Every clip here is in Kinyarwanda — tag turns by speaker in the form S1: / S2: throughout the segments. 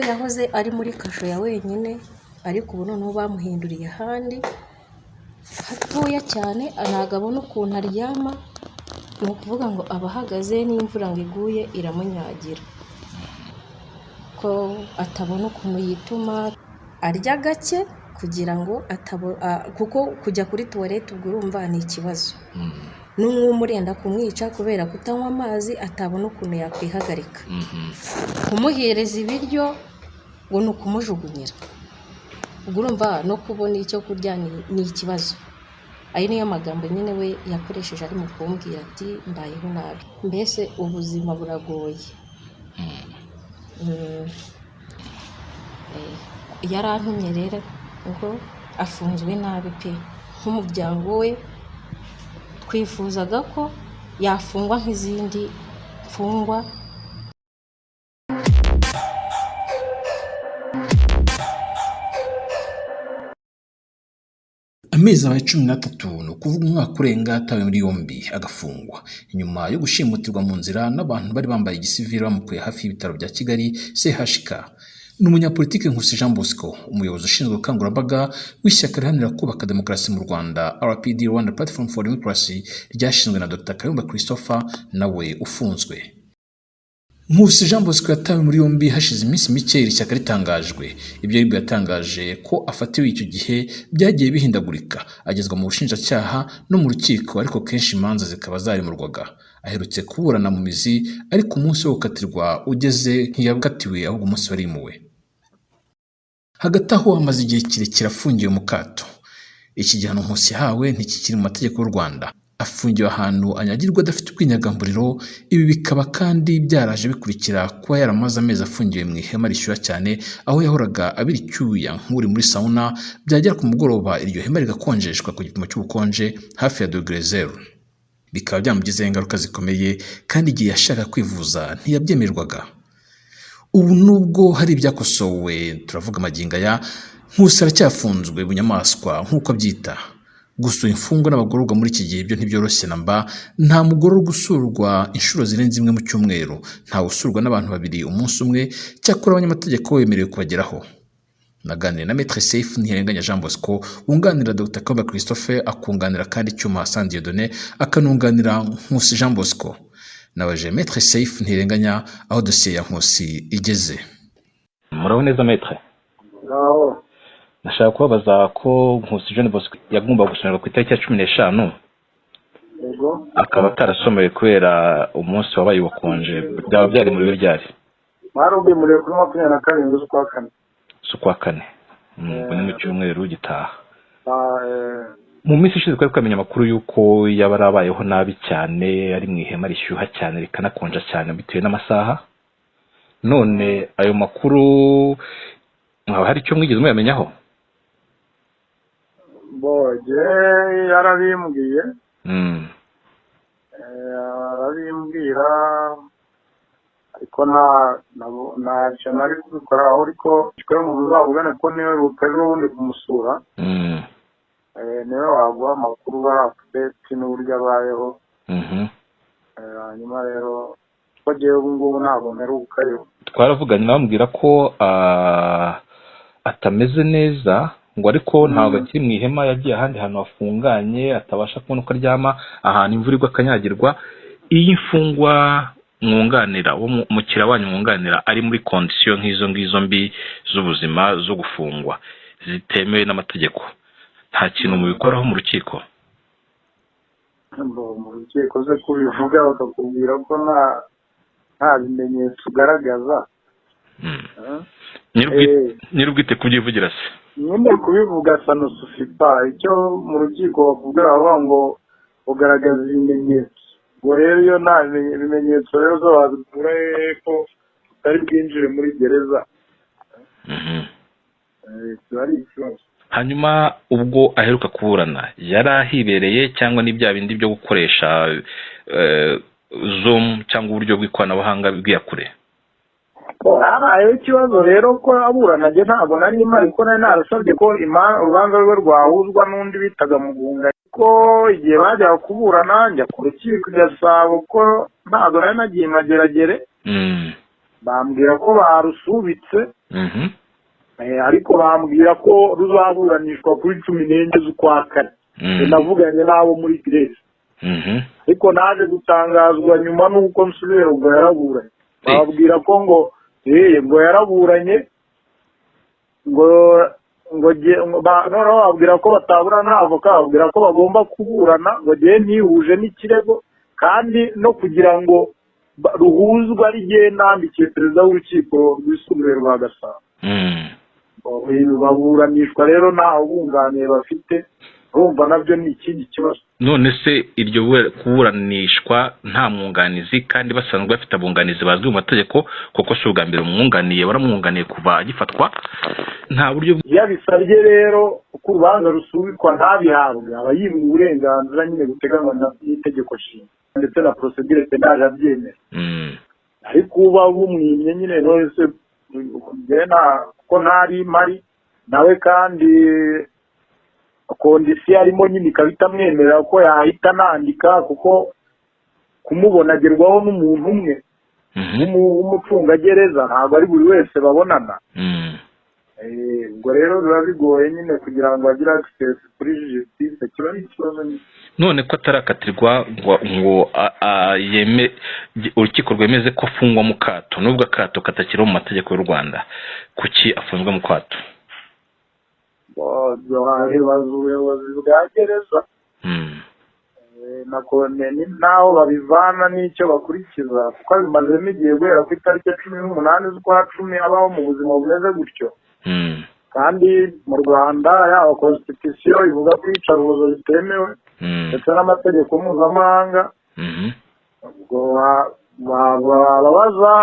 S1: yahoze ari muri kasho ya wenyine ariko ubu noneho bamuhinduriye ahandi hatoya cyane, ntabwo abona ukuntu aryama, ni ukuvuga ngo aba ahagaze n'imvura ngo iguye iramunyagira, ko atabona ukuntu yituma arya gake kugira ngo kuko kujya kuri tuwarete ubwo urumva ni ikibazo, n'umwumurenda kumwica kubera kutanywa amazi atabona ukuntu yakwihagarika, kumuhereza ibiryo ngo ni ukumujugunyira, ubwo urumva no kubona icyo kurya ni ikibazo. Ayo niyo magambo nyine we yakoresheje ari mu kumbwira ati mbayeho nabi, mbese ubuzima buragoye. Yarantumye rero ngo afunzwe nabi pe, nk'umuryango we twifuzaga ko yafungwa nk'izindi mfungwa.
S2: Amezi abaye 13 ni ukuvuga umwaka urenga atawe muri yombi agafungwa nyuma yo gushimutirwa mu nzira n'abantu bari bambaye igisivili bamukuye hafi y'ibitaro bya Kigali CHK. Ni umunyapolitike Nkusi Jean Bosco, umuyobozi ushinzwe ubukangurambaga w'ishyaka riharanira kubaka demokarasi mu Rwanda RPD, Rwanda Platform for Democracy, ryashinzwe na Dr Kayumba Christopher, nawe ufunzwe. Nkusi Jean Bosco yatawe muri yombi hashize iminsi mike iri shyaka ritangajwe. Ibyo aribwo yatangaje ko afatiwe icyo gihe byagiye bihindagurika, agezwa mu bushinjacyaha no mu rukiko, ariko kenshi imanza zikaba zarimurwaga. Aherutse kuburana mu mizi, ariko umunsi wo gukatirwa ugeze ntiyabwatiwe, ahubwo umunsi warimuwe. Hagati aho amaze igihe kirekire afungiwe mu kato. Iki gihano Nkusi yahawe ntikikiri mu mategeko y'u Rwanda. Afungiwe ahantu anyagirwa adafite ubwinyagamburiro. Ibi bikaba kandi byaraje bikurikira kuba yaramaze amezi afungiwe mu ihema rishyuha cyane, aho yahoraga abira icyuya nk'uri muri sauna, byagera ku mugoroba iryo hema rigakonjeshwa ku gipimo cy'ubukonje hafi ya -0. Bikaba byamugizeho ingaruka zikomeye, kandi igihe yashaka kwivuza ntiyabyemerwaga. Ubu nubwo hari ibyakosowe, turavuga magingo aya, Nkusi aracyafunzwe bunyamaswa nk'uko abyita. Gusura imfungwa n'abagororwa muri iki gihe ibyo ntibyoroshye namba. Nta mugororwa gusurwa inshuro zirenze imwe mu cyumweru, nta usurwa n'abantu babiri umunsi umwe, cyakora abanyamategeko bemerewe kubageraho. Naganiriye na Maître Seif Ntirenganya Jean Bosco, wunganira Dr Kayumba Christopher, akunganira kandi Cyuma Hassan Dieudonné, akanunganira Nkusi Jean Bosco. Nabaje Maître Seif Ntirenganya aho dosiye ya Nkusi igeze.
S3: Muraho neza Maître?
S4: Naho
S3: nashaka kubabaza ko Nkusi Jean Bosco yagomba gusonerwa ku itariki ya 15,
S4: yego,
S3: akaba atarasomewe kubera umunsi wabaye wakonje. Byaba byari muri ryari?
S4: Marumbi muri kuri 27 z'ukwa kane.
S3: Z'ukwa kane. Ni mu cyumweru gitaha. Mu minsi ishize twari twamenye amakuru yuko yaba arabayeho nabi cyane, ari mu ihema rishyuha cyane rikanakonja cyane bitewe n'amasaha. None ayo makuru hari icyo mwigeze muyamenyaho?
S4: Boje yarabimbwiye. Arabimbwira ariko nta cyane ari kubikora, aho ariko twe mu bizavugana ko niwe rutari n'ubundi kumusura. Niwe waguha amakuru ba update n'uburyo abayeho. Hanyuma rero ko jewe ubu ngubu ntabwo mperukayo.
S3: Twaravuganye bambwira ko atameze neza, ngo ariko ntabwo akiri mu ihema, yagiye ahandi hantu hafunganye, atabasha kubona uko aryama, ahantu imvura igwa akanyagirwa. Iyi mfungwa mwunganira, umukira wanyu mwunganira, ari muri condition nk'izo ngizo mbi z'ubuzima zo gufungwa zitemewe n'amategeko, nta kintu mubikoraho mu rukiko?
S4: Mu rukiko ze kubivuga bakakubwira ko nta bimenyetso ugaragaza.
S3: Nyirubwite kubyivugira se?
S4: Nyine kubivuga sano sufipa, icyo mu rukiko bakubwira aho ngo ugaragaza ibimenyetso. Ngo rero iyo nta bimenyetso rero zo wabikura ko utari bwinjire muri gereza. Ari ikibazo.
S3: Hanyuma ubwo aheruka kuburana yari ahibereye cyangwa ni bya bindi byo gukoresha Zoom cyangwa uburyo bw'ikoranabuhanga bw'iyakure?
S4: Ayo ikibazo rero ko aburana nge ntabwo nari imari ko narasabye ko urubanza rwe rwahuzwa n'undi bitaga Mugunga, ko igihe bajya kuburana njya ku rukiko Gasabo, ko ntabwo nari nagiye Mageragere. bambwira ko barusubitse ariko bambwira ko ruzaburanishwa kuri 14 z'ukwa kane. Navuganye n'abo muri Grace ariko naje gutangazwa nyuma n'uko nsubira ubwo yaraburanye. Babwira ko ngo yaraburanye ngo babwira ko batabura n'avoka, babwira ko bagomba kuburana ngo gihe ntihuje n'ikirego kandi no kugira ngo ruhuzwa rigiye nandikiye perezida w'urukiko rwisumbuye rwa Gasabo. Baburanishwa rero nta bunganiye bafite, urumva nabyo ni ikindi kibazo.
S3: None se iryo kuburanishwa nta mwunganizi kandi basanzwe bafite abunganizi bazwi mu mategeko, kuko si ubwa mbere umwunganiye waramwunganiye kuva agifatwa, nta buryo
S4: yabisabye rero ko urubanza rusubikwa ntabihabwe aba yimwe uburenganzira nyine buteganywa n'itegeko nshinga ndetse na procedure penale abyemera. Ariko uba bumwimye nyine wese ko ntari mari nawe kandi kondisiyo arimo nyine ikaba itamwemerera ko yahita nandika, kuko kumubona agerwaho n'umuntu umwe w'umucungagereza ntabwo ari buri wese babonana. Ubwo rero biba bigoye nyine kugira ngo agire access kuri justice, kiba ari ikibazo nyine.
S3: None ko atarakatirwa ngo urukiko rwemeze ko afungwa mu kato, nubwo akato katakiri mu mategeko y'u Rwanda, kuki afunzwe mu kato?
S4: Bahebaza ubuyobozi bwa gereza n'aho babivana n'icyo bakurikiza, kuko bimazemo igihe guhera ku itariki 18 z'ukwa 10 abaho mu buzima bumeze gutyo. Kandi mu Rwanda yaba constitution ivuga ko iyicarubozo bitemewe ndetse n'amategeko mpuzamahanga. Ubwo babaza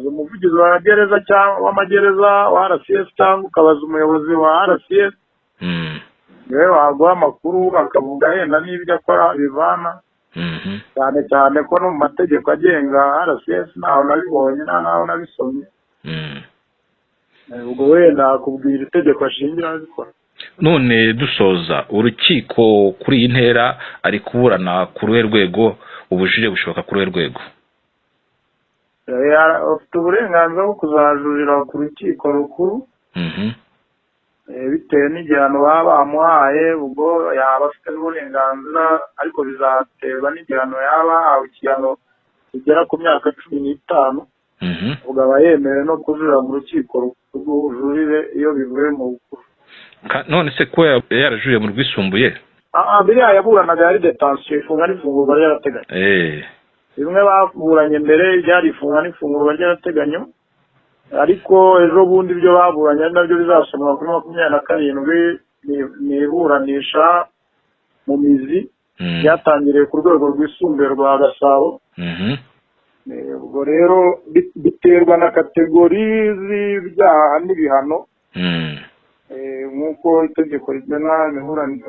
S4: umuvugizi wa gereza cyangwa w'amagereza wa RCS cyangwa ukabaza umuyobozi wa RCS, yewe waguha amakuru akavuga yenda n'ibyo akora bivana, cyane cyane ko no mu mategeko agenga RCS ntaho nabibonye ntaho nabisomye. Ubwo wenda kubwira itegeko ashingira abikora.
S3: None dusoza, urukiko kuri iyi ntera ari kuburana ku ruhe rwego, ubujurire bushoboka ku ruhe rwego?
S4: Afite uburenganzira bwo kuzajurira ku rukiko rukuru bitewe n'igihano baba bamuhaye. Ubwo yaba afite n'uburenganzira, ariko bizaterwa n'igihano yaba ahawe. Igihano kigera ku myaka 15 ubwo aba yemerewe no kujurira mu rukiko rw'ubujurire iyo bivuye mu bukuru.
S3: None se ko yarajuriye mu rwisumbuye?
S4: Biriya yaburanaga yari detention, ifunga n'ifungurwa ry'agateganyo. Bimwe baburanye mbere ryari ifunga n'ifungurwa ry'agateganyo, ariko ejo bundi ibyo baburanye nabyo bizasomwa kuri 27 n'iburanisha mu mizi byatangiriye ku rwego rwisumbuye rwa Gasabo. Ubwo rero biterwa na kategori z'ibyaha n'ibihano nk'uko itegeko rigena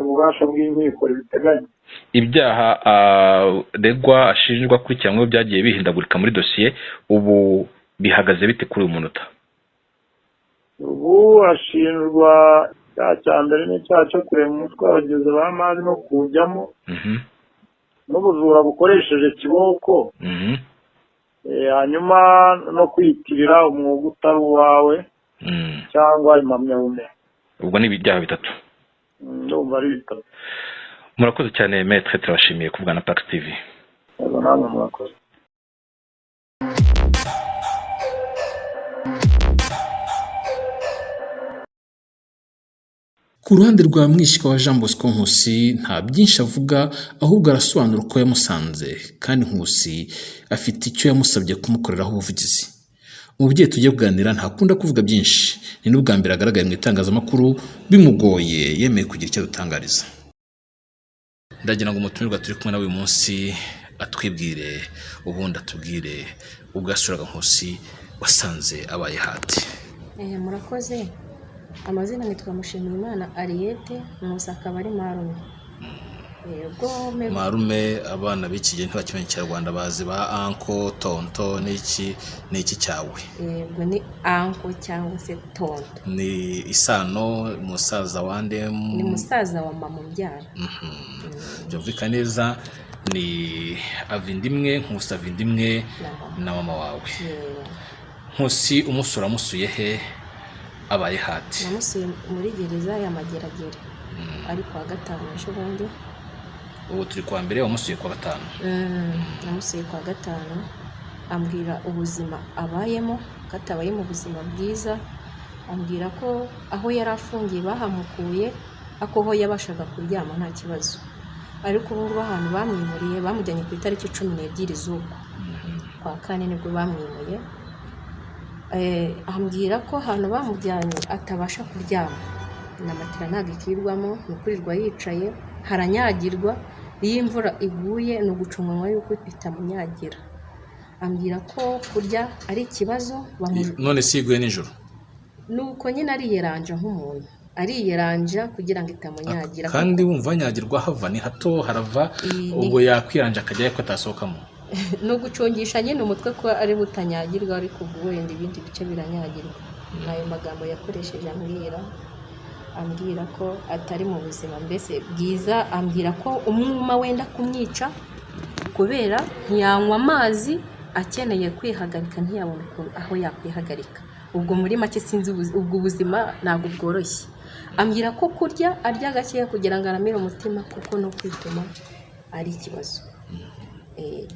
S4: ububasha bw'inkiko ribiteganya.
S3: Ibyaha regwa ashinjwa kurikiranyweho byagiye bihindagurika muri dosiye, ubu bihagaze bite kuri uyu munota?
S4: Ubu ashinjwa icyaha cya mbere n'icyaha cyo kurema umutwe w'abagizi ba nabi no kuwujyamo, n'ubujura bukoresheje kiboko, hanyuma no kwiyitirira umwuga utari uwawe cyangwa impamyabumenyi.
S3: Ubwo ni ibyaha bitatu.
S4: Ndumva ari bitatu.
S3: Murakoze cyane Maître, turabashimiye ku bwa Pax TV.
S4: Namwe murakoze.
S2: Ku ruhande rwa mwishywa wa Jean Bosco Nkusi nta byinshi avuga, ahubwo arasobanura uko yamusanze, kandi Nkusi afite icyo yamusabye kumukoreraho ubuvugizi. Umubyeyi tugiye kuganira ntakunda kuvuga byinshi, ni n'ubwa mbere agaragaye mu itangazamakuru, bimugoye yemeye kugira icyo adutangariza. Ndagira ngo umutumirwa turi kumwe nawe uyu munsi atwibwire, ubundi atubwire ubwo yasuraga Nkusi wasanze abaye hati.
S1: Murakoze. Amazina nitwa Mushimiyimana Ariete, Nkusi akaba ari Marume.
S2: Marume, abana b'iki gihe ntibakimenya Ikinyarwanda, bazi ba anko, tonto, n'iki cyawe?
S1: Yego, ni anko cyangwa se tonto.
S2: Ni isano, musaza wande?
S1: Ni musaza wa mama umbyara.
S2: Byumvika neza, ni avindimwe, Nkusi avindimwe na mama wawe. Nkusi umusura musuye he abaye hati?
S1: namusuye muri gereza ya Mageragere ariko wa gatanu ejo bundi.
S2: Ubu turi kwa mbere, wamusuye kwa gatanu.
S1: Namusuye kwa gatanu, ambwira ubuzima abayemo ko atabaye mu buzima bwiza, ambwira ko aho yari afungiye bahamukuye ako ho yabashaga kuryama nta kibazo, ariko ubu ngubu ahantu bamwimuriye bamujyanye ku itariki 12 z'uko kwa kane nibwo bamwimuye. Ambwira ko ahantu bamujyanye atabasha kuryama, na matera ntabwo ikirwamo, ni ukurirwa yicaye, haranyagirwa, iyo imvura iguye ni ugucunganwa yuko itamunyagira. Ambwira ko kurya ari ikibazo.
S2: None si iguye nijoro?
S1: Nuko nyine ariyeranja nk'umuntu, ariyeranja kugira ngo itamunyagira.
S2: Kandi wumva anyagirwa hava ni hato harava, ubwo yakwiranja akajya ko atasohokamo.
S1: No gucongisha nyine umutwe ko ari butanyagirwa, ariko ubwo wenda ibindi bice biranyagirwa. Nayo magambo yakoresheje ambwira ko atari mu buzima mbese bwiza. Ambwira ko umwuma wenda kumwica kubera ntiyanywa amazi, akeneye kwihagarika ntiyabona aho yakwihagarika. Ubwo muri make sinzi ubwo ubuzima ntabwo bworoshye. Ambwira ko kurya arya gakeya kugira ngo aramire umutima, kuko no kwituma ari ikibazo.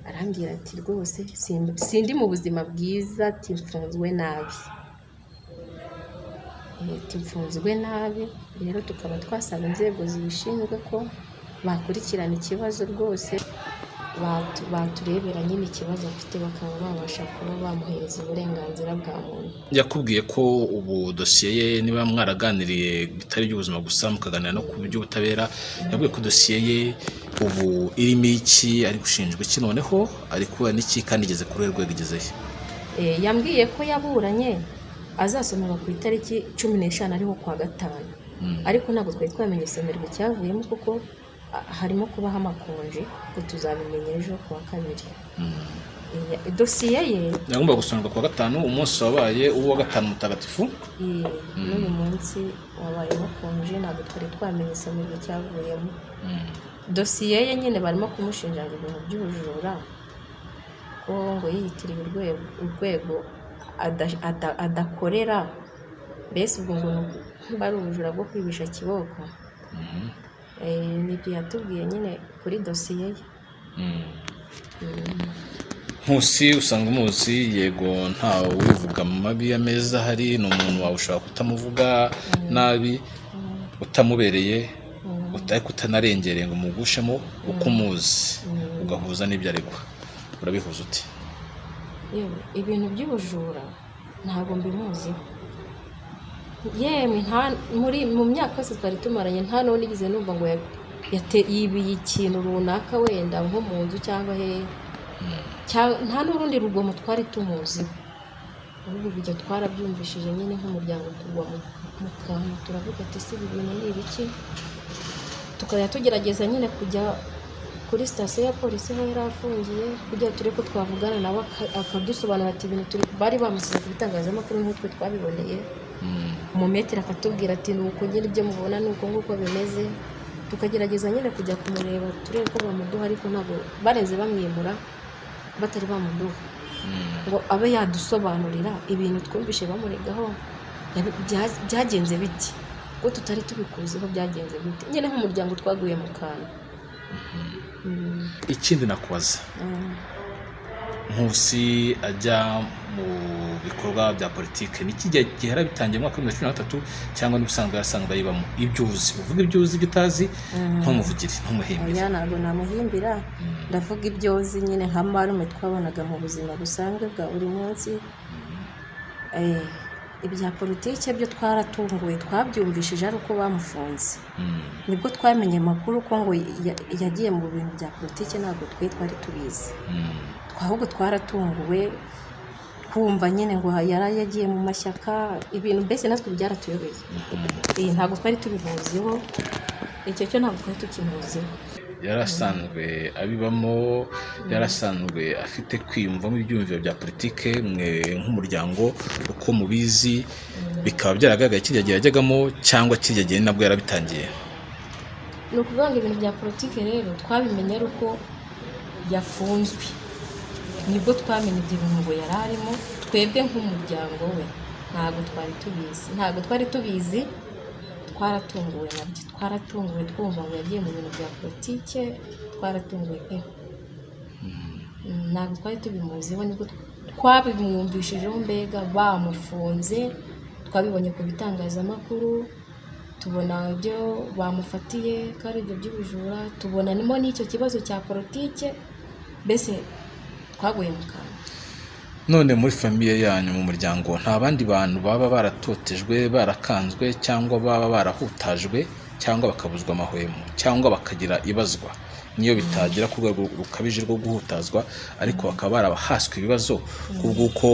S1: Arambwira ati rwose sindi mu buzima bwiza, timfunzwe nabi. Timfunzwe nabi, rero tukaba twasaba inzego zibishinzwe ko bakurikirana ikibazo rwose, baturebera nyine ikibazo afite, bakaba babasha kuba bamuhereza uburenganzira bwa muntu.
S2: Yakubwiye ko ubu dosiye ye niba mwaraganiriye bitari by'ubuzima gusa mukaganira no ku by'ubutabera, yabwiye ko dosiye ye ubu irimo iki, ari gushinjwa iki, noneho ari kuba n'iki, kandi igeze kuri rwego igeze he?
S1: Yambwiye ko yaburanye azasomerwa ku itariki 15 ariho kwa gatanu, ariko ntabwo twari twamenye isomerwa icyavuyemo kuko harimo kubaho amakonje, ko tuzabimenya ejo kuwa kabiri. Dosiye ye
S2: yagomba gusomerwa kuwa gatanu, umunsi wabaye uwo gatanu mutagatifu.
S1: N'uyu munsi wabayeho konje, ntabwo twari twamenye isomerwa icyavuyemo. Dosiye ye nyine barimo kumushinja ibintu by'ubujura, ko ngo yiyitiriwe urwego adakorera, mbese ubwo ngo bari ubujura bwo kwibisha kiboko. Nibyo yatubwiye nyine kuri dosiye ye.
S2: Nkusi usanga umuzi, yego ntawe wivuga mu mabi ameza hari, ni umuntu wawe ushobora kutamuvuga nabi, utamubereye, utanarengereye ngo umugushemo uko umuzi, ugahuza n'ibyo aregwa. Urabihuza uti?
S1: Yewe ibintu by'ubujura ntabwo mbimuzi. Yemwe mu myaka yose twari tumaranye nta n'uwo nigeze numva ngo yibiye ikintu runaka wenda nko mu nzu cyangwa he, nta n'urundi rugomo twari tumuzi. Ubu ibyo twarabyumvishije nyine nk'umuryango, tugwa mu kantu turavuga ati si ibintu ni ibiki, tukajya tugerageza nyine kujya kuri sitasiyo ya polisi aho yari afungiye kugira turebe ko twavugana nawe akadusobanurira ati ibintu bari bamusize ku bitangazamakuru nk'utwe twabiboneye. Umumetero akatubwira ati ni uko nyine ibyo mubona ni uko nguko bimeze. Tukagerageza nyine kujya kumureba turebe ko bamuduha, ariko ntabwo barenze bamwimura batari bamuduha ngo abe yadusobanurira ibintu twumvishe bamuregaho byagenze biti, ko tutari tubikuziho byagenze biti. Nyine nk'umuryango twaguye mu kantu.
S2: Ikindi nakubaza, Nkusi ajya mu bikorwa bya politike n'iki gihe yarabitangiye mu mwaka wa 2013 cyangwa n'ubusanzwe yarasanzwe ayibamo? Ibyo uzi, uvuga ibyo uzi, ibyo utazi ntumuvugire, ntumuhimbire.
S1: Ntabwo namuhimbira, ndavuga ibyo uzi nyine nka marume twabonaga mu buzima busanzwe bwa buri munsi. Ibya politike byo twaratunguwe, twabyumvishije ari uko bamufunze, nibwo twamenye amakuru ko ngo yagiye mu bintu bya politike, ntabwo twari tubizi. Ahubwo twaratunguwe kumva nyine ngo yari yagiye mu mashyaka, ibintu mbese natwe byaratuyobeye. Ntabwo twari tubimuziho, icyo cyo ntabwo twari tukimuziho.
S2: Yarasanzwe abibamo, yarasanzwe afite kwiyumvamo ibyumviro bya politike. Mwe nk'umuryango uko mubizi, bikaba byaragaragaye kirya gihe yajyagamo cyangwa kirya gihe nabwo yarabitangiye?
S1: Ni ukuvuga ngo ibintu bya politike rero twabimenye ari uko yafunzwe, nibwo twamenye ibyo bintu ngo yari arimo. twebwe nk'umuryango we ntabwo twari tubizi twaratunguwe nabyo twaratunguwe twumva ngo yagiye mu bintu bya politike twaratunguwe pe ntabwo twari tubimuziho nibwo twabimwumvishijeho mbega bamufunze twabibonye ku bitangazamakuru tubona ibyo bamufatiye ko ari ibyo by'ubujura tubonanimo n'icyo kibazo cya politike mbese twaguye mu kanwa.
S2: None muri famiye yanyu mu muryango nta bandi bantu baba baratotejwe barakanzwe cyangwa baba barahutajwe cyangwa bakabuzwa amahwemo cyangwa bakagira ibazwa niyo bitagira ku rwego rukabije rwo guhutazwa ariko bakaba barabahaswe ibibazo kubw'uko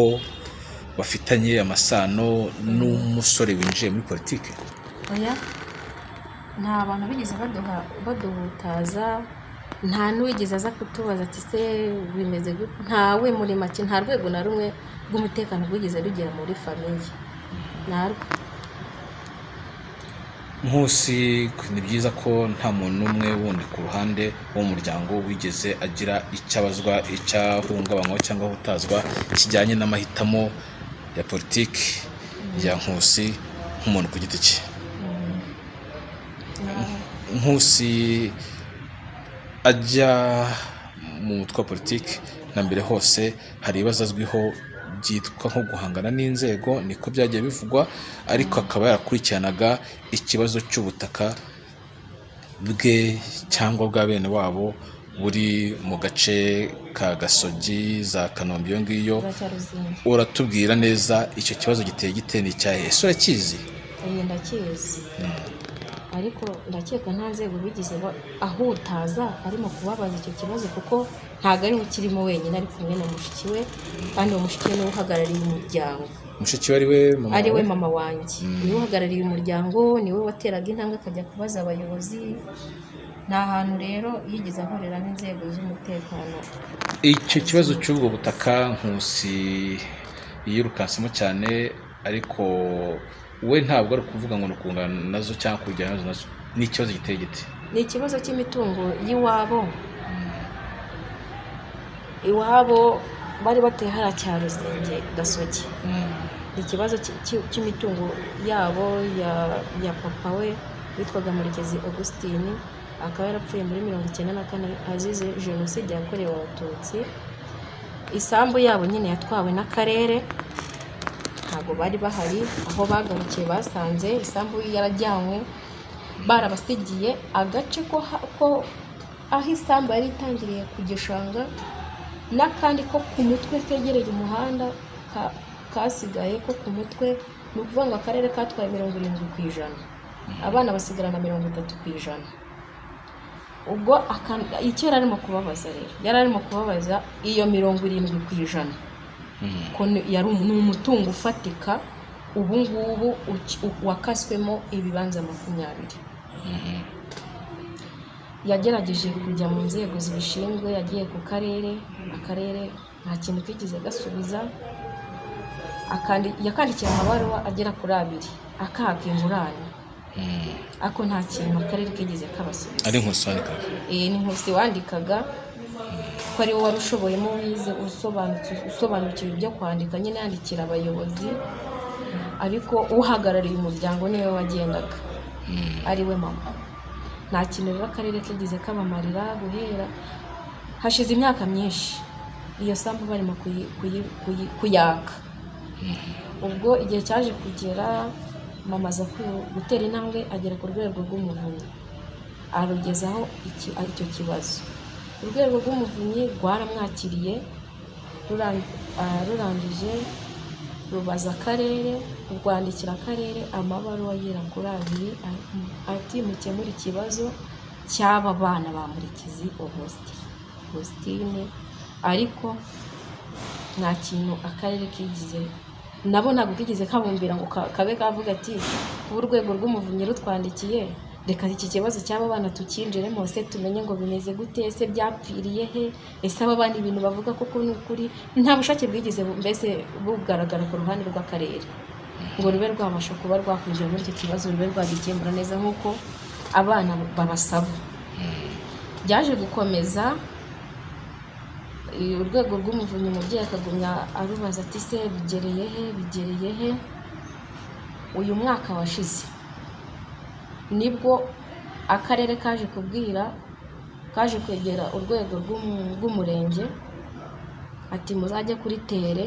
S2: bafitanye amasano n'umusore winjiye muri politike?
S1: Oya, nta bantu bigeze baduhutaza, nta n'uwigeze aza kutubaza ati se bimeze gute, ntawe muri make nta rwego na rumwe rw'umutekano rwigeze rugera muri famiye narwo.
S2: Nkusi ni byiza ko nta muntu n'umwe wundi ku ruhande w'umuryango wigeze agira icyabazwa icyahungabanywa cyangwa hutazwa kijyanye n'amahitamo ya politiki ya Nkusi nk'umuntu ku giti cye. Nkusi ajya mu mutwe wa politiki na mbere hose hari ibibazo azwiho byitwa nko guhangana n'inzego niko byagiye bivugwa ariko akaba yarakurikiranaga ikibazo cy'ubutaka bwe cyangwa bwa bene wabo buri mu gace ka Gasogi za Kanombe iyo ngiyo. Uratubwira neza icyo kibazo giteye gite ni cyahe? Ese urakizi?
S1: Ndakizi ariko ndakeka nta nzego bigize ahutaza arimo kubabaza icyo kibazo kuko ntabwo ari we kirimo wenyine ari kumwe na mushiki we kandi uwo mushiki we niwe uhagarariye umuryango.
S2: Mushiki we ari we
S1: mama wanjye niwe uhagarariye umuryango niwe wateraga intambwe akajya kubaza abayobozi. Nta hantu rero yigeze ahorera n'inzego z'umutekano.
S2: Icyo kibazo cy'ubwo butaka Nkusi yirukansemo cyane ariko we ntabwo ari kuvuga ngo nukungana nazo cyangwa kujyana nazo. Ni ikibazo giteye gite?
S1: Ni ikibazo cy'imitungo iwabo bari bateye hariya cya Ruzenge Gasogi. Ni ikibazo cy'imitungo yabo ya papa we witwaga Murekezi Augustine akaba yarapfuye muri 1994 azize jenoside yakorewe abatutsi. Isambu yabo nyine yatwawe n'akarere ntabwo bari bahari, aho bagarukiye basanze isambu yarajyanywe barabasigiye agace ko aho isambu yari itangiriye ku gishanga n'akandi ko ku mutwe kegereye umuhanda kasigaye ko ku mutwe. Ni ukuvuga ngo akarere katwaye 70%, abana basigarana 30%. Ubwo icyo yari arimo kubabaza rero yari arimo kubabaza iyo 70% ko yari umutungo ufatika ubu ngubu wakaswemo ibibanza 20. Yagerageje kujya mu nzego zibishinzwe, yagiye ku akarere nta kintu kigeze gasubiza. Yakandikiye amabaruwa agera kuri 2 akahaka ingurane ako nta kintu akarere kigeze kabasubiza.
S2: Ari Nkusi wandikaga?
S1: Ni Nkusi wandikaga ko ari we wari ushoboyemo wize usobanukiwe ibyo kwandika nyine yandikira abayobozi ariko uhagarariye umuryango niwe wagendaga ari we mama. Nta kintu rero akarere kigeze kabamarira guhera hashize imyaka myinshi iyo sambu barimo kuyaka. Ubwo igihe cyaje kugera mama aza gutera intambwe agera ku rwego rw'umuvunyi arugezaho icyo kibazo. Urwego rw'umuvunyi rwaramwakiriye rurangije rubaza akarere rwandikira akarere amabaruwa yera kuri 2 ati mukemure ikibazo cy'aba bana ba Murekezi Augustine ariko nta kintu akarere kigize nabo ntabwo kigeze kabumbira ngo kabe kavuga ati ubu urwego rw'umuvunyi rutwandikiye reka iki kibazo cy'aba bana tukinjiremo se tumenye ngo bimeze gute, ese byapfiriye he, ese aba bana ibintu bavuga koko ni ukuri. Nta bushake bwigeze mbese bugaragara ku ruhande rw'akarere ngo rube rwabasha kuba rwakwinjira muri icyo kibazo rube rwagikemura neza nk'uko abana babasaba. Byaje gukomeza urwego rw'umuvunyi umubyeyi akagumya arubaza ati se bigereye he. Uyu mwaka washize nibwo akarere kaje kwegera urwego rw'umurenge ati muzajye kuri tere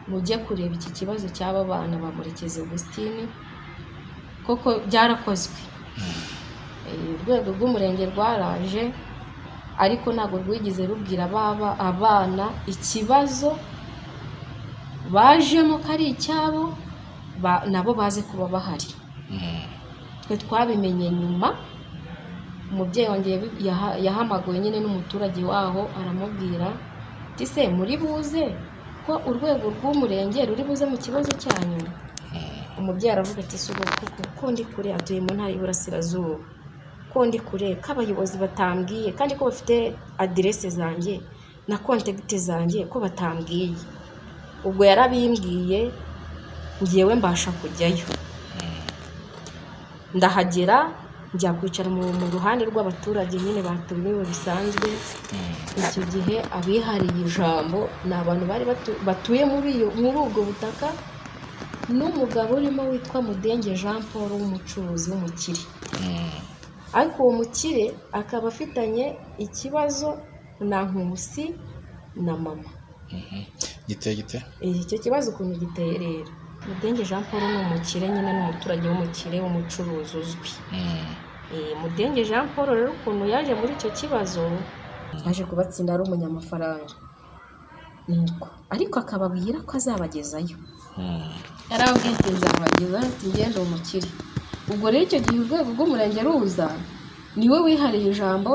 S1: mujye kureba iki kibazo cy'aba bana ba Murekezi Augustine koko byarakozwe. Urwego rw'umurenge rwaraje ariko ntabwo rwigize rubwira abana ikibazo bajemo ko ari icyabo nabo baze kuba bahari. Twe twabimenye nyuma, umubyeyi wongeye yahamagawe nyine n'umuturage waho aramubwira ati se muri buze ko urwego rw'umurenge ruri buze mu kibazo cyanyu. Umubyeyi aravuga ati sugo ko ndi kure, atuye mu ntara y'Iburasirazuba, ko ndi kure ko abayobozi batambwiye kandi ko bafite aderese zanjye na kontakiti zanjye ko batambwiye. Ubwo yarabimbwiye ngiyewe mbasha kujyayo, ndahagera njya kwicara mu ruhande rw'abaturage nyine batumiwe bisanzwe. Icyo gihe abihariye ijambo ni abantu bari batuye muri ubwo butaka n'umugabo urimo witwa Mudenge Jean Paul w'umucuruzi w'umukire. Ariko uwo mukire akaba afitanye ikibazo na Nkusi na mama.
S2: Gite
S1: icyo kibazo ukuntu giteye rero, Mudenge Jean Paul ni umukire nyine n'umuturage w'umukire w'umucuruzi uzwi. Mudenge Jean Paul rero ukuntu yaje muri icyo kibazo yaje kubatsinda ari umunyamafaranga nuko, ariko akababwira ko azabagezayo. Yarababwiye ati nzabagezayo, ati ngende umukire. Ubwo rero icyo gihe urwego rw'umurenge ruza niwe wihariye ijambo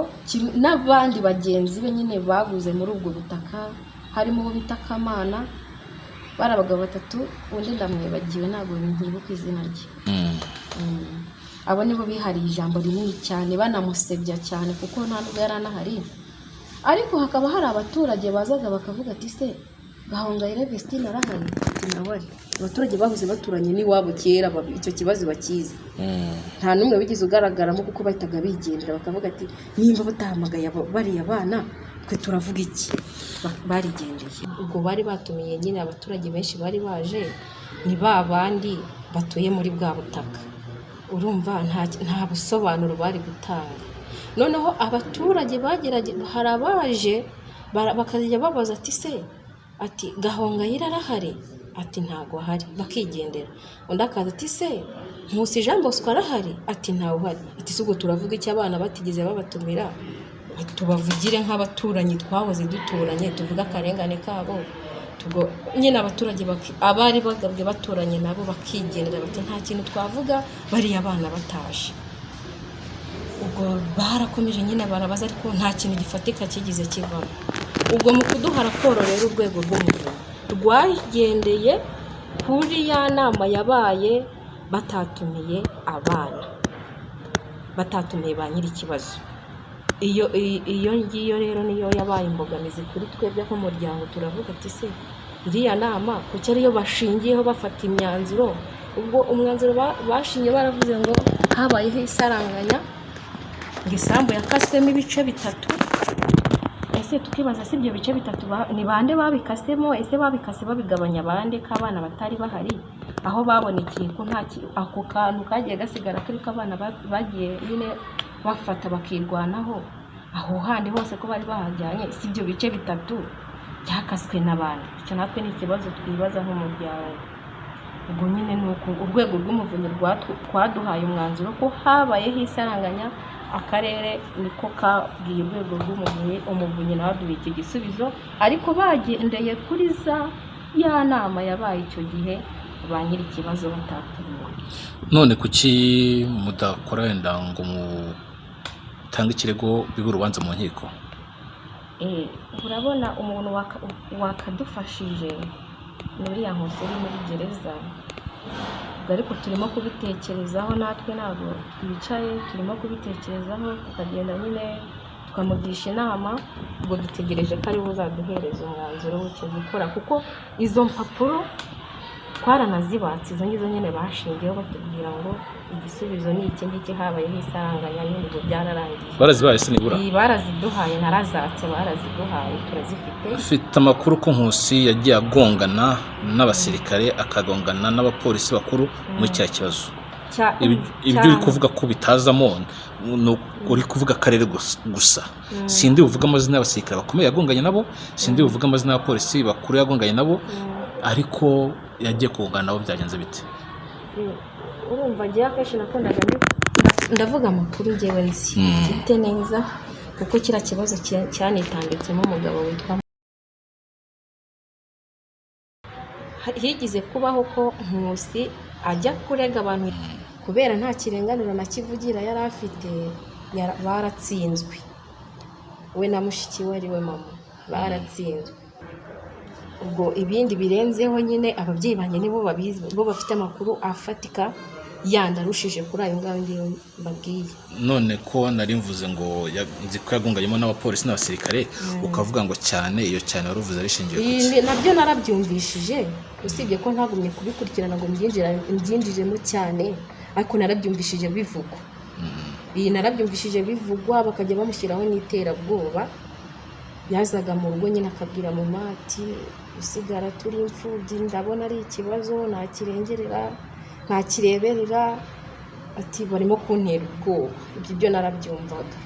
S1: n'abandi bagenzi be nyine baguze muri ubwo butaka, harimo uwo bita Kamana, bari abagabo 3, undi ndamwibagiwe ntabwo ntibuka izina rye. Abo nibo bihariye ijambo rinini cyane banamusebya cyane kuko nta nubwo yari anahari. Ariko hakaba hari abaturage bazaga bakavuga ati se Gahongayire Vestine arahari, ati nawe abaturage bahuze baturanye n'iwabo kera icyo kibazo bakizi. Nta numwe wigize ugaragaramo kuko bahitaga bigendera bakavuga ati nimba batahamagaye bariya bana twe turavuga iki. Barigendeye. Ubwo bari batumiye nyine abaturage benshi bari baje ni babandi batuye muri bwa butaka. Urumva nta busobanuro bari gutanga. Noneho abaturage hari abaje bakajya babaza ati se ati Gahongayire arahari, ati ntago ahari, bakigendera. Undi akaza ati se Nkusi Jean Bosco arahari, ati ntawe uhari. Ati sugo turavuga iki abana batigeze babatumira, tubavugire nk'abaturanyi twahoze duturanye, tuvuga akarengane kabo. Nyine abaturage abari bagabwe baturanye nabo bakigendera bati nta kintu twavuga bariya abana bataje. Ubwo barakomeje nyine barabaza ariko nta kintu gifatika kigize kivamo. Ubwo mu kuduha raporo rero urwego rw'umuvunyi rwagendeye kuri ya nama yabaye batatumiye abana, batatumiye ba nyiri ikibazo. Iyo ngiyo rero niyo yabaye imbogamizi kuri twebwe nk'umuryango. Turavuga ati se iriya nama kuko ariyo bashingiyeho bafata imyanzuro. Ubwo umwanzuro bashingiye baravuze ngo habayeho isaranganya, ngo isambu yakaswemo ibice 3. Ese tukibaza se ibyo bice 3 ni bande babikasemo? Ese babikase babigabanya bande ko abana batari bahari? Aho babonekeye ko ako kantu kagiye gasigara kuri ko abana bagiye nyine bafata bakirwanaho, aho handi hose ko bari bahajyanye si ibyo bice 3 byakaswe n'abandi. Icyo natwe ni ikibazo twibaza nk'umuryango. Ubwo nyine nuko urwego rw'umuvunyi twaduhaye umwanzuro ko habayeho isaranganya, akarere niko kabwiye urwego rw'umuvunyi nawe aduha iki gisubizo, ariko bagendeye kuri ya nama yabaye icyo gihe ba nyiri ikibazo batatumiwe.
S2: None kuki mudakora wenda ngo mutange ikirego bibe urubanza mu nkiko?
S1: Urabona umuntu wakadufashije muri ya Nkusi uri muri gereza. Ariko turimo kubitekerezaho, natwe ntabwo twicaye, turimo kubitekerezaho tukagenda nyine tukamugisha inama. Ubwo dutegereje ko ari we uzaduhereza umwanzuro w'icyo gukora, kuko izo mpapuro twaranazibatse izo ngizo nyine bashingiyeho batubwira ngo igisubizo ni iki ngiki, habayeho isaranganya nyine ngo byararangiye.
S3: barazibaye se nibura?
S1: Baraziduhaye, narazatse baraziduhaye, turazifite.
S3: Ufite amakuru ko Nkusi yagiye agongana n'abasirikare akagongana n'abapolisi bakuru muri cya kibazo. Ibyo uri kuvuga ko bitazamo uri kuvuga akarere gusa. Sindi uvuga amazina y'abasirikare bakomeye yagonganye nabo, sindi uvuga amazina y'abapolisi bakuru yagonganye nabo, ariko yagiye kugongana nabo byagenze bite?
S1: Urumva ngiye akenshi nakundaga ndavuga amakuru ngewe nzi mfite neza, kuko kiriya kibazo cyanitambitsemo umugabo witwa higize kubaho ko Nkusi ajya kurega abantu kubera nta kirenganura na kivugira yari afite, baratsinzwe. We na mushiki we ari we mama baratsinzwe. Ubwo ibindi birenzeho nyine ababyeyi banjye nibo babizi, bo bafite amakuru afatika yandarushije kuri ayo ngayo ngiyo mbabwiye.
S3: None ko nari mvuze ngo nzi ko yagonganyemo n'abapolisi n'abasirikare, ukavuga ngo cyane, iyo cyane wari uvuze ari shingiye kuki?
S1: Nabyo narabyumvishije, usibye ko ntagumye kubikurikirana ngo mbyinjiremo cyane, ariko narabyumvishije bivugwa. Narabyumvishije bivugwa, bakajya bamushyiraho n'iterabwoba. Yazaga mu rugo nyine akabwira mama ati usigara turi imfubyi, ndabona ari ikibazo, ntakirengerera ntakireberera, ati barimo kuntera ubwoba. Ibyo narabyumvaga.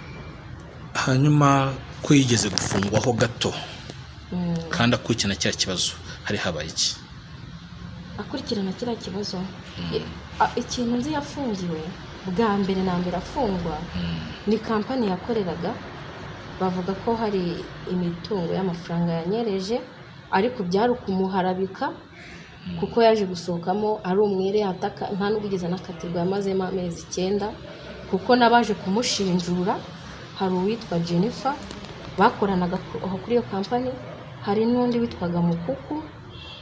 S3: Hanyuma ko yigeze gufungwaho gato kandi akurikirana cya kibazo, hari habaye iki?
S1: Akurikirana kiriya kibazo, ikintu nzi yafungiwe bwa mbere na mbere afungwa ni kampani yakoreraga. Bavuga ko hari imitungo y'amafaranga yanyereje, ariko byari ukumuharabika kuko yaje gusohokamo ari umwere, nta n'ubwigeze anakatirwa, yamazemo amezi 9, kuko nabaje kumushinjura hari uwitwa Jennifer bakoranaga aho kuri iyo kampani, hari n'undi witwaga Mukuku,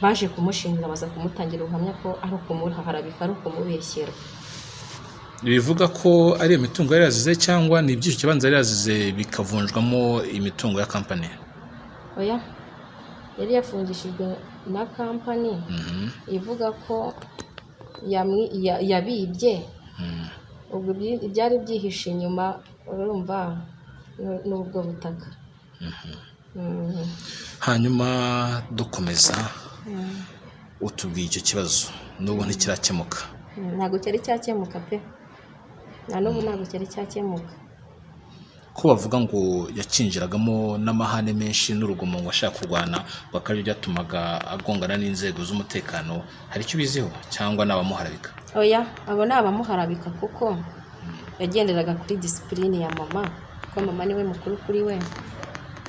S1: baje kumushinjura baza kumutangira ubuhamya ko ari ukumuharabika, ari ukumubeshyera.
S3: Bivuga ko ari imitungo yari yazize cyangwa ni ibyiciro kibanza yari yazize bikavunjwamo imitungo ya kampani?
S1: Oya, yari yafungishijwe na kampani ivuga ko yabibye. Ubwo byari byihishe inyuma, urumva, n'ubwo butaka.
S3: Hanyuma dukomeza, utubwiye icyo kibazo n'ubu ntikirakemuka?
S1: Ntabwo cyari cyakemuka pe, na n'ubu ntabwo cyari cyakemuka.
S3: Ko bavuga ngo yakinjiragamo n'amahane menshi n'urugomo ngo ashaka kurwana, bakabyo byatumaga agongana n'inzego z'umutekano, hari icyo biziho cyangwa n'abamuharabika?
S1: Oya, abo ni abamuharabika kuko yagenderaga kuri disipurine ya mama, kuko mama niwe mukuru kuri we.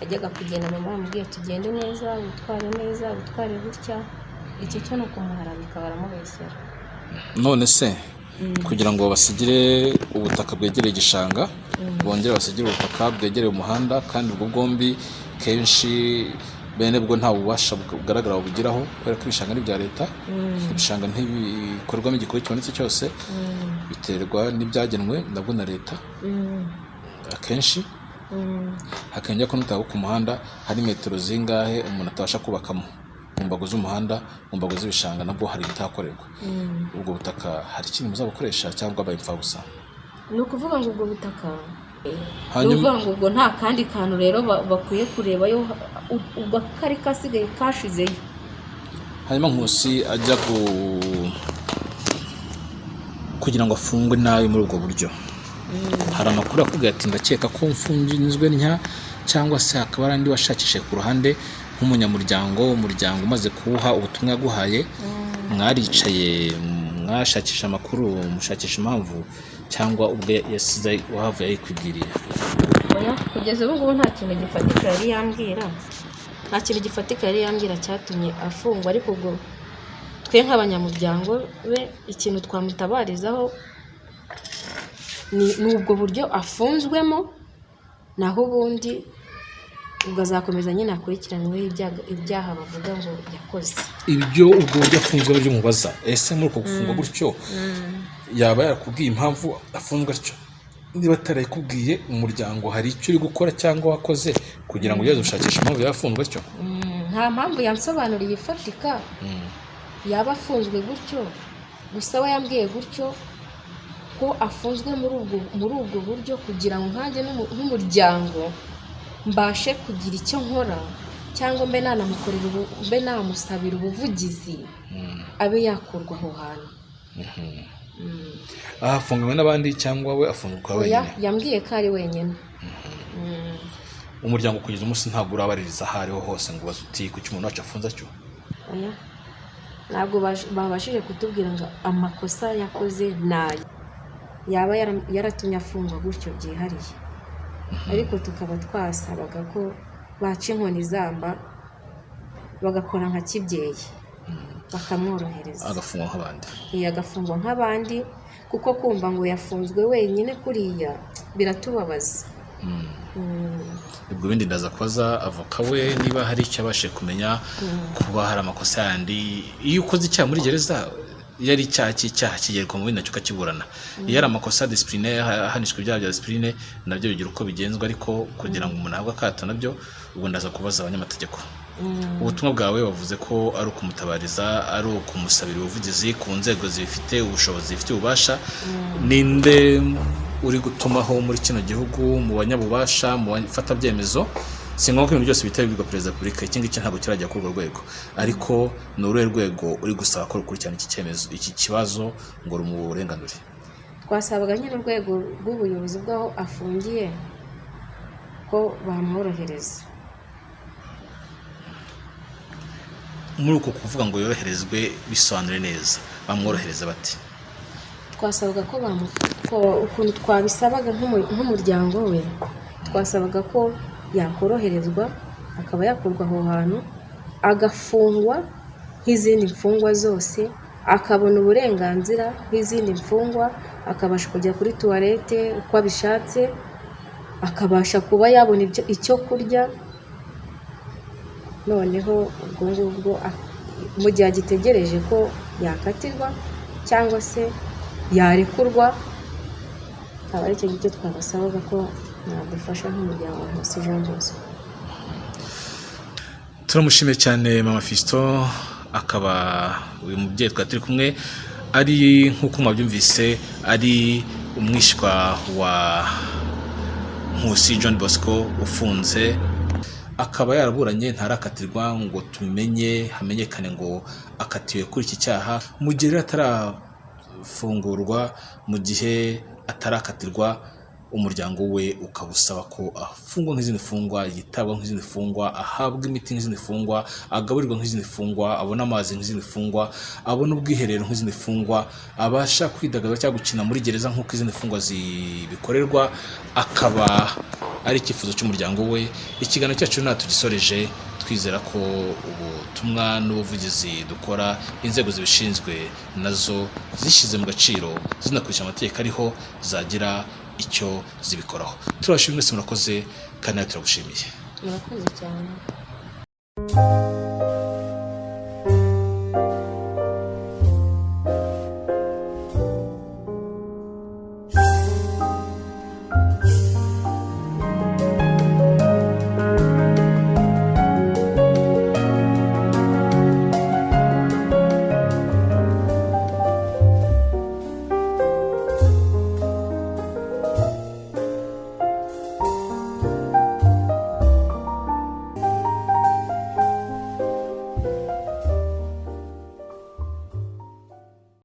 S1: Yajyaga kugenda mama yamubwiye tugende neza, utware gutya. Iki cyo no kumuharabika, baramubeshyera.
S3: None se kugira ngo basigire ubutaka bwegereye igishanga, bongere basigire ubutaka bwegereye umuhanda, kandi ubwo bwombi kenshi bene bwo nta bubasha bugaragara bugiraho, kubera ko ibishanga ni bya leta. Ibishanga ntibikorwamo igikorwa kibonetse cyose, biterwa n'ibyagenwe nabwo na leta. Akenshi hakengera ko n'ubutaka ku muhanda hari metero zingahe umuntu atabasha kubakamo. Mu mbago z'umuhanda, mu mbago z'ibishanga nabwo hari ibitakorerwa. Ubwo butaka hari ikintu muzabukoresha cyangwa bayipfabusa?
S1: Ni ukuvuga ngo ubwo butaka, ni ukuvuga ngo ubwo nta kandi kantu rero bakwiye kurebayo, ubwo kari kasigaye kashizeyo.
S3: Hanyuma Nkusi ajya kugira ngo afungwe nabi muri ubwo buryo, hari amakuru akubwira ati ndakeka ko mfunginzwe ntya, cyangwa se hakaba ari andi washakishije ku ruhande nk'umunyamuryango, umuryango umaze kuwuha ubutumwa yaguhaye, mwaricaye mwashakisha amakuru, mushakisha impamvu, cyangwa ubwo yasize wahavuye ayikwibwiriye?
S1: Oya, kugeza ubu ngubu nta kintu gifatika yari yambwira, cyatumye afungwa. Ariko ubwo twe nk'abanyamuryango be ikintu twamutabarizaho ni ubwo buryo afunzwemo, naho ubundi ubwo azakomeza nyine akurikiranweho ibyaha bavuga ngo yakoze.
S3: Ibyo ubwo buryo afunzwe byo mubaza, ese muri uko gufungwa gutyo yaba yarakubwiye impamvu afunzwe atyo? Niba atarayikubwiye, umuryango hari icyo uri gukora cyangwa wakoze kugira ngo ujye gushakisha impamvu yafunzwe atyo?
S1: Nta mpamvu yansobanuriye ifatika, yaba afunzwe gutyo, gusa we yambwiye gutyo ko afunzwe muri ubwo buryo kugira ngo nkanjye nk'umuryango mbashe kugira icyo nkora cyangwa mbe namusabira ubuvugizi abe yakurwa aho hantu.
S2: Afunganywe n'abandi cyangwa we afungwa wenyine?
S1: Yambwiye ko ari wenyine.
S2: Umuryango kugeza umunsi ntabwo urabaririza aho ariho hose ngo ubaze uti kuki umuntu wacu afunze atyo?
S1: Oya, ntabwo babashije kutubwira ngo amakosa yakoze nayo yaba yaratumye afungwa gutyo byihariye, ariko tukaba twasabaga ko baca inkoni zamba bagakora nka kibyeyi bakamworohereza
S2: agafungwa nk'abandi.
S1: Agafungwa nk'abandi, kuko kumva ngo yafunzwe wenyine kuriya biratubabaza.
S2: Ubwo bindi ndaza kubaza avoka we niba hari icyo abashije kumenya kuba hari amakosa yandi. Iyo ukoze icyaha muri gereza yari icyaha kigerwa mu bindi nacyo ukakiburana. Iyo ari amakosa discipline ahanishwa ibyaha bya discipline nabyo bigira uko bigenzwa, ariko kugira ngo umuntu ahabwe akato nabyo ubwo ndaza kubaza abanyamategeko. Ubutumwa bwawe wavuze ko ari ukumutabariza, ari ukumusabira ubuvugizi ku nzego zifite ubushobozi, zifite ububasha. Ninde uri gutumaho muri kino gihugu mu banyabubasha, mu bafata byemezo? Si ngombwa ko ibintu byose bitabirwa perezida wa repubulika, iki ngiki ntabwo kirajya kuri urwo rwego, ariko ni uruhe rwego uri gusaba ko rukurikirana iki cyemezo, iki kibazo ngo rumurenganure?
S1: Twasabaga nyine urwego rw'ubuyobozi bw'aho afungiye ko bamworohereza.
S2: Muri uko kuvuga ngo yoroherezwe bisobanure neza, bamworohereza bati?
S1: Twasabaga ko ukuntu twabisabaga nk'umuryango we, twasabaga ko yakoroherezwa akaba yakurwa aho hantu agafungwa nk'izindi mfungwa zose, akabona uburenganzira nk'izindi mfungwa, akabasha kujya kuri tuwarete uko abishatse, akabasha kuba yabona icyo kurya. Noneho ubwo ngubwo mu gihe agitegereje ko yakatirwa cyangwa se yarekurwa, akaba ari cyo gicyo twabasabaga ko nadufasha nk'umuryango wa Nkusi Jean Bosco.
S2: Turamushimiye cyane Mama Fiston, akaba uyu mubyeyi twari turi kumwe ari nk'uko mwabyumvise ari umwishywa wa Nkusi Jean Bosco ufunze, akaba yaraburanye ntarakatirwa ngo hamenyekane ngo akatiwe kuri iki cyaha. Mu gihe atarafungurwa, mu gihe atarakatirwa, umuryango we ukabusaba ko afungwa nk'izindi fungwa, yitabwaho nk'izindi fungwa, ahabwa imiti nk'izindi fungwa, agaburirwa nk'izindi fungwa, abona amazi nk'izindi fungwa, abona ubwiherero nk'izindi fungwa, abasha kwidagadura cyangwa gukina muri gereza nk'uko izindi fungwa zibikorerwa, akaba ari icyifuzo cy'umuryango we. Ikiganiro cyacu nta tugisoreje, twizera ko ubutumwa n'ubuvugizi dukora inzego zibishinzwe nazo zishyize mu gaciro, zinakurikira amategeko ariho, zagira icyo zibikoraho. Turabashimira mwese, murakoze kandi nawe turagushimiye.
S1: Murakoze cyane.